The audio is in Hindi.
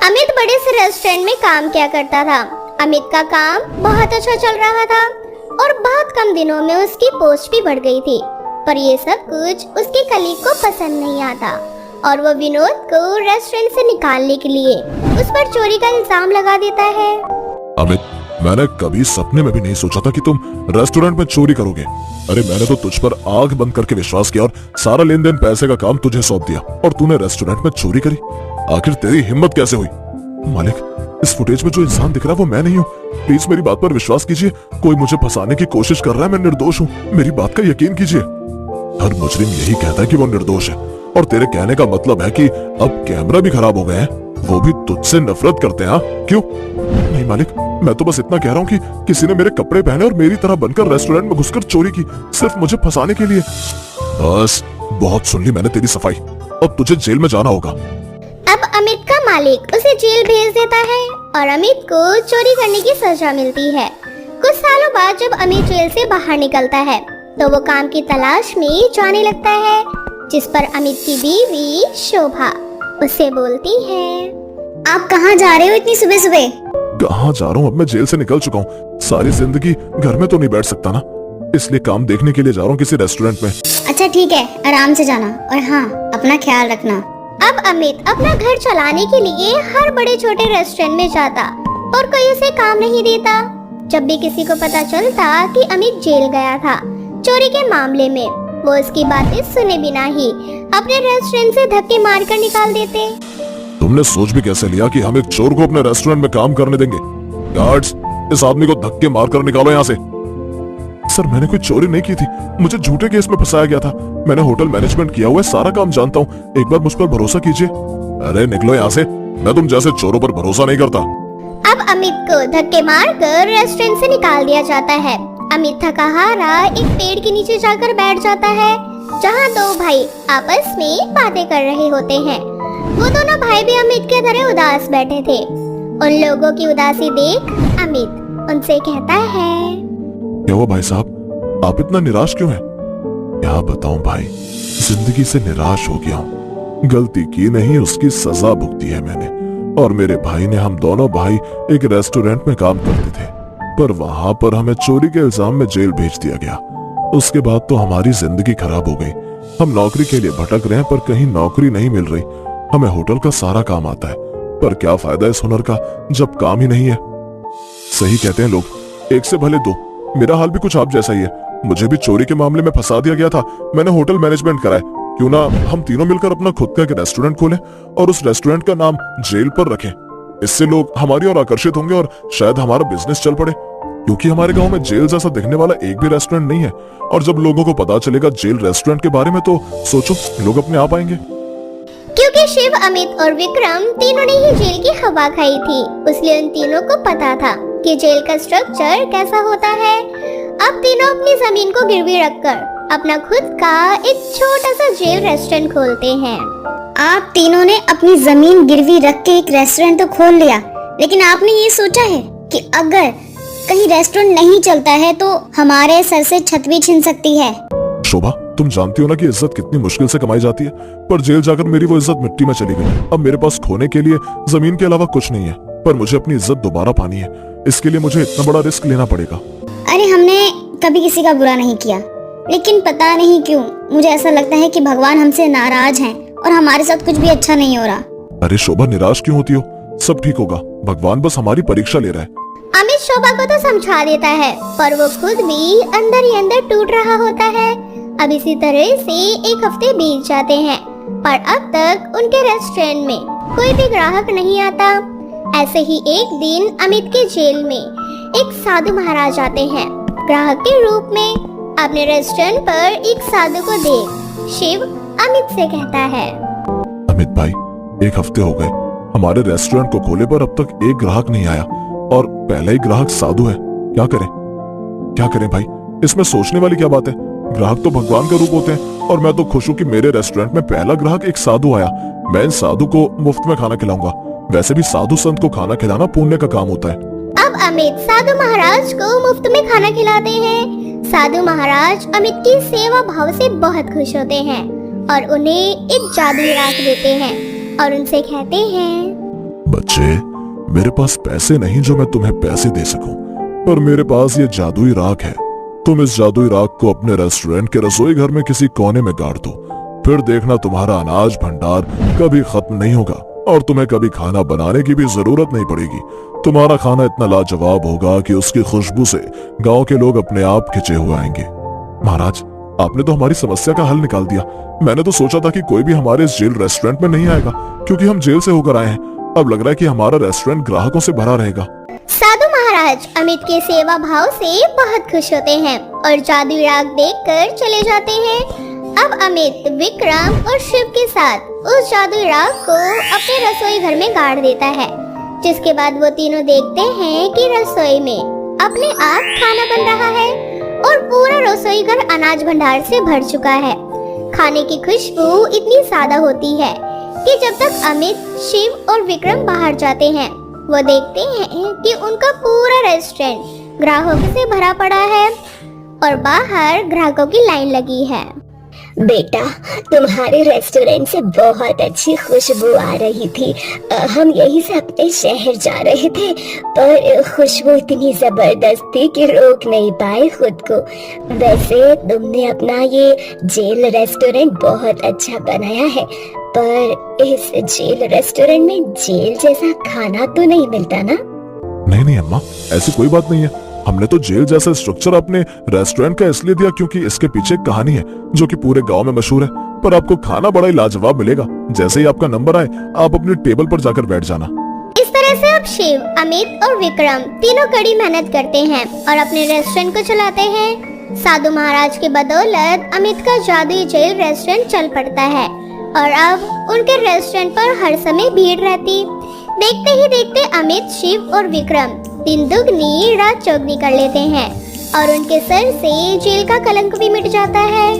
अमित बड़े से रेस्टोरेंट में काम किया करता था। अमित का काम बहुत अच्छा चल रहा था और बहुत कम दिनों में उसकी पोस्ट भी बढ़ गई थी। पर ये सब कुछ उसके कलीग को पसंद नहीं आता और वो विनोद को रेस्टोरेंट से निकालने के लिए उस पर चोरी का इल्जाम लगा देता है। अमित, मैंने कभी सपने में भी नहीं सोचा था कि तुम रेस्टोरेंट में चोरी करोगे। अरे मैंने तो तुझ पर आंख बंद करके विश्वास किया और सारा लेन देन पैसे का काम तुझे सौंप दिया और तूने रेस्टोरेंट में चोरी करी। आखिर तेरी हिम्मत कैसे हुई? मालिक, इस फुटेज में जो इंसान दिख रहा है वो मैं नहीं हूँ। प्लीज मेरी बात पर विश्वास कीजिए। कोई मुझे फंसाने की कोशिश कर रहा है, मैं निर्दोष हूँ। मेरी बात का यकीन कीजिए। हर मुजरिम यही कहता है कि वो निर्दोष है और तेरे कहने का मतलब है कि अब कैमरा भी खराब हो गए हैं, वो भी तुझसे नफरत करते हैं। क्यों? नहीं मालिक, मैं तो बस इतना कह रहा हूँ कि किसी ने मेरे कपड़े पहने और मेरी तरह बनकर रेस्टोरेंट में घुसकर चोरी की, सिर्फ मुझे फंसाने के लिए। बस बहुत सुन ली मैंने तेरी सफाई, अब तुझे जेल में जाना होगा। अब अमित का मालिक उसे जेल भेज देता है और अमित को चोरी करने की सजा मिलती है। कुछ सालों बाद जब अमित जेल से बाहर निकलता है तो वो काम की तलाश में जाने लगता है, जिस पर अमित की बीवी शोभा उससे बोलती है, आप कहाँ जा रहे हो इतनी सुबह सुबह? कहाँ जा रहा हूँ? अब मैं जेल से निकल चुका हूँ। सारी जिंदगी घर में तो नहीं बैठ सकता ना, इसलिए काम देखने के लिए जा रहा हूँ किसी रेस्टोरेंट में। अच्छा ठीक है, आराम से जाना और हाँ, अपना ख्याल रखना। अब अमित अपना घर चलाने के लिए हर बड़े छोटे रेस्टोरेंट में जाता और कोई उसे काम नहीं देता। जब भी किसी को पता चलता कि अमित जेल गया था चोरी के मामले में, वो उसकी बातें सुने बिना ही अपने रेस्टोरेंट से धक्के मारकर निकाल देते। तुमने सोच भी कैसे लिया कि हम एक चोर को अपने रेस्टोरेंट में काम करने देंगे? गार्ड्स, इस आदमी को धक्के मारकर निकालो यहाँ से। सर, मैंने कोई चोरी नहीं की थी, मुझे झूठे केस में फंसाया गया था। मैंने होटल मैनेजमेंट किया हुआ है, सारा काम जानता हूँ, एक बार मुझ पर भरोसा कीजिए। अरे निकलो यहाँ से, मैं तुम जैसे चोरों पर भरोसा नहीं करता। अब अमित को धक्के मारकर रेस्टोरेंट से निकाल दिया जाता है। अमित थका हारा एक पेड़ के नीचे जाकर बैठ जाता है, जहाँ दो भाई आपस में बातें कर रहे होते हैं। वो दोनों भाई भी अमित के तरह उदास बैठे थे। उन लोगों की उदासी देख अमित उनसे कहता है, क्या हुआ भाई साहब, आप इतना निराश क्यों हैं? क्या बताऊं भाई, जिंदगी से निराश हो गया हूँ। गलती की नहीं, उसकी सजा भुगती है मैंने और मेरे भाई ने। हम दोनों भाई एक रेस्टोरेंट में काम करते थे, पर वहां पर हमें चोरी के इल्जाम में जेल भेज दिया गया। उसके बाद तो हमारी जिंदगी खराब हो गई। हम नौकरी के लिए भटक रहे हैं पर कहीं नौकरी नहीं मिल रही। हमें होटल का सारा काम आता है, पर क्या फायदा इस हुनर का जब काम ही नहीं है। सही कहते हैं लोग, एक से भले दो। मेरा हाल भी कुछ आप जैसा ही है। मुझे भी चोरी के मामले में फंसा दिया गया था। मैंने होटल मैनेजमेंट करा है। क्यों ना हम तीनों मिलकर अपना खुद का एक रेस्टोरेंट खोलें और उस रेस्टोरेंट का नाम जेल पर रखें। इससे लोग हमारी ओर आकर्षित होंगे और शायद हमारा बिजनेस चल पड़े, क्योंकि हमारे गांव में जेल जैसा दिखने वाला एक भी रेस्टोरेंट नहीं है। और जब लोगों को पता चलेगा जेल रेस्टोरेंट के बारे में, तो सोचो लोग अपने आप आएंगे। क्योंकि शिव, अमित और विक्रम तीनों ने ही जेल की हवा खाई थी, इसलिए उन तीनों को पता था कि जेल का स्ट्रक्चर कैसा होता है। अब तीनों अपनी जमीन को गिरवी रखकर अपना खुद का एक छोटा सा जेल रेस्टोरेंट खोलते हैं। आप तीनों ने अपनी जमीन गिरवी रख के एक रेस्टोरेंट तो खोल लिया, लेकिन आपने ये सोचा है कि अगर कहीं रेस्टोरेंट नहीं चलता है तो हमारे सर से छत भी छिन सकती है? शोभा, तुम जानती हो ना कि इज्जत कितनी मुश्किल से कमाई जाती है, पर जेल जाकर मेरी वो इज्जत मिट्टी में चली गई। अब मेरे पास खोने के लिए जमीन के अलावा कुछ नहीं है, पर मुझे अपनी इज्जत दोबारा पानी है। इसके लिए मुझे इतना बड़ा रिस्क लेना पड़ेगा। अरे हमने कभी किसी का बुरा नहीं किया, लेकिन पता नहीं क्यों मुझे ऐसा लगता है कि भगवान हमसे नाराज हैं और हमारे साथ कुछ भी अच्छा नहीं हो रहा। अरे शोभा, निराश क्यों होती हो? सब ठीक होगा, भगवान बस हमारी परीक्षा ले रहा है। अमित शोभा को तो समझा देता है, पर वो खुद भी अंदर ही अंदर टूट रहा होता है। अब इसी तरह से एक हफ्ते बीत जाते हैं, पर अब तक उनके रेस्टोरेंट में कोई भी ग्राहक नहीं आता। ऐसे ही एक दिन अमित के जेल में एक साधु महाराज आते हैं ग्राहक के रूप में। अपने रेस्टोरेंट पर एक साधु को देख शिव अमित से कहता है, अमित भाई, एक हफ्ते हो गए हमारे रेस्टोरेंट को खोले, पर अब तक एक ग्राहक नहीं आया और पहला ही ग्राहक साधु है। क्या करें भाई? इसमें सोचने वाली क्या बात है? ग्राहक तो भगवान का रूप होते हैं और मैं तो खुश हूँ कि मेरे रेस्टोरेंट में पहला ग्राहक एक साधु आया। मैं इन साधु को मुफ्त में खाना खिलाऊंगा। वैसे भी साधु संत को खाना खिलाना पुण्य का काम होता है। अब अमित साधु महाराज को मुफ्त में खाना खिलाते हैं। साधु महाराज अमित की सेवा भाव से बहुत खुश होते हैं और उन्हें एक जादुई राख देते हैं और उनसे कहते हैं, बच्चे, मेरे पास पैसे नहीं जो मैं तुम्हें पैसे दे सकूं, पर मेरे पास ये जादुई राख है। तुम इस जादुई राख को अपने रेस्टोरेंट के रसोई घर में किसी कोने में गाड़ दो, फिर देखना तुम्हारा अनाज भंडार कभी खत्म नहीं होगा और तुम्हें कभी खाना बनाने की भी जरूरत नहीं पड़ेगी। तुम्हारा खाना इतना लाजवाब होगा कि उसकी खुशबू से गांव के लोग अपने आप खिंचे हुए आएंगे। महाराज, आपने तो हमारी समस्या का हल निकाल दिया। मैंने तो सोचा था कि कोई भी हमारे इस जेल रेस्टोरेंट में नहीं आएगा, क्योंकि हम जेल से होकर आए हैं। अब लग रहा है कि हमारा रेस्टोरेंट ग्राहकों से भरा रहेगा। साधु महाराज अमित के सेवा भाव से बहुत खुश होते हैं और जादुई राख देखकर चले जाते हैं। अब अमित, विक्रम और शिव के साथ उस जादुई राख को अपने रसोई घर में गाड़ देता है, जिसके बाद वो तीनों देखते हैं कि रसोई में अपने आप खाना बन रहा है और पूरा रसोई घर अनाज भंडार से भर चुका है। खाने की खुशबू इतनी ज्यादा होती है कि जब तक अमित, शिव और विक्रम बाहर जाते हैं, वो देखते हैं कि उनका पूरा रेस्टोरेंट ग्राहकों से भरा पड़ा है और बाहर ग्राहकों की लाइन लगी है। बेटा, तुम्हारे रेस्टोरेंट से बहुत अच्छी खुशबू आ रही थी। हम यहीं से अपने शहर जा रहे थे, पर खुशबू इतनी जबरदस्त थी कि रोक नहीं पाए खुद को। वैसे तुमने अपना ये जेल रेस्टोरेंट बहुत अच्छा बनाया है, पर इस जेल रेस्टोरेंट में जेल जैसा खाना तो नहीं मिलता ना? नहीं अम्मा, ऐसी कोई बात नहीं है। हमने तो जेल जैसा स्ट्रक्चर अपने रेस्टोरेंट का इसलिए दिया क्योंकि इसके पीछे एक कहानी है जो कि पूरे गांव में मशहूर है। पर आपको खाना बड़ा ही लाजवाब मिलेगा। जैसे ही आपका नंबर आए, आप अपनी टेबल पर जाकर बैठ जाना। इस तरह से अब शिव, अमित और विक्रम तीनों कड़ी मेहनत करते हैं और अपने रेस्टोरेंट को चलाते हैं। साधु महाराज के बदौलत अमित का जादुई जेल रेस्टोरेंट चल पड़ता है और अब उनके रेस्टोरेंट पर हर समय भीड़ रहती। देखते ही देखते अमित, शिव और विक्रम दिन दुगनी रात चौगनी कर लेते हैं और उनके सर से जेल का कलंक भी मिट जाता है।